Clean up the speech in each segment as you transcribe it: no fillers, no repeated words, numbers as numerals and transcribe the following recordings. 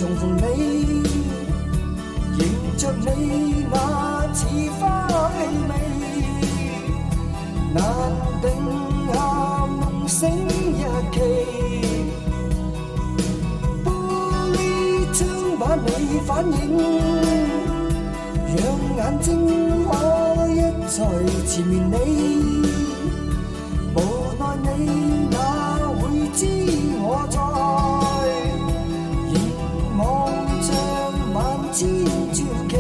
重逢你，迎着你那似花氣味，難定下夢醒日期。玻璃窗把你反映，讓眼睛可一再纏綿你。無奈你哪會知我在凝望着萬千傳奇，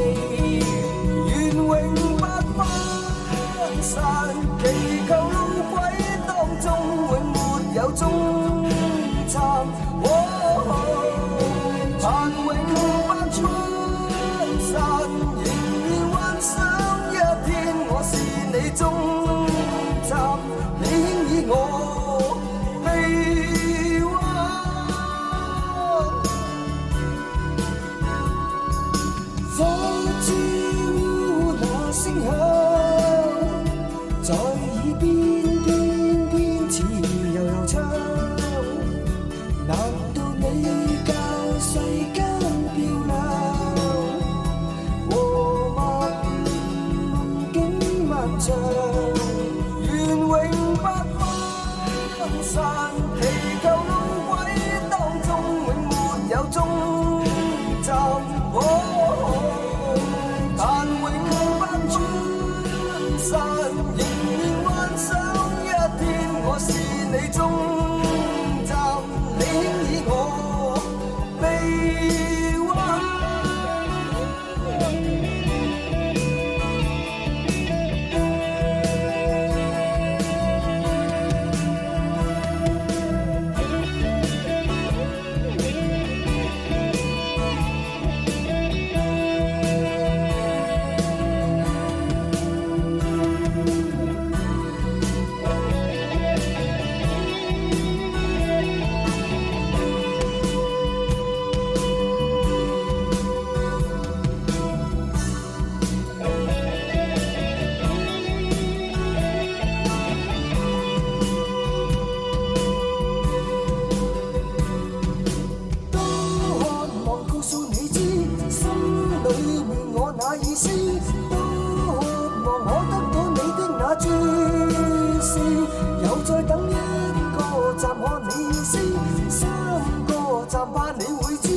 願永不分散，祈求路軌當中永沒有終站。盼永不分散，仍然幻想一天我是你終站，你輕以我臂彎，火招那聲響在耳邊偏偏似悠悠唱，難道你教世間漂亮和萬夢境漫長，願永不分散，祈求路軌當中永沒有終站。但永不分散，仍然幻想一天我是你終站，你輕以我臂彎。又再等一個站看你死，3個站怕你會知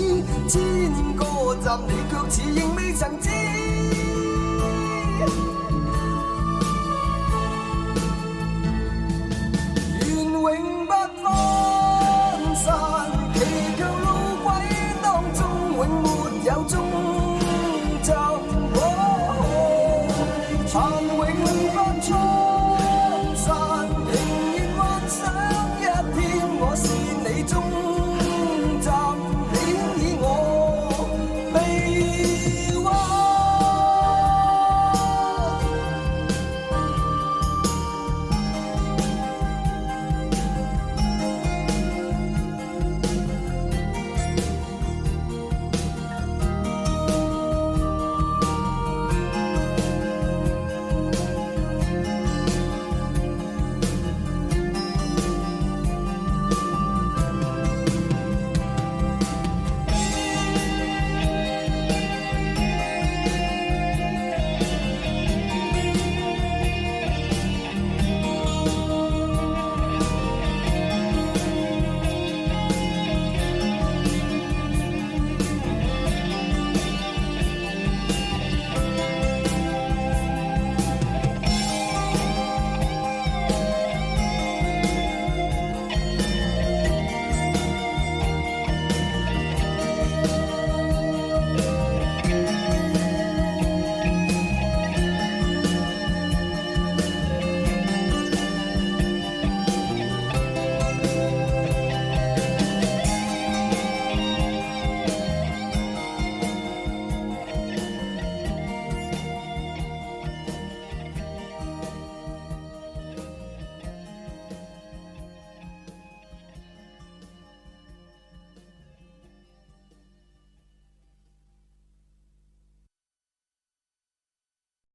，1000個站你卻似仍未曾知。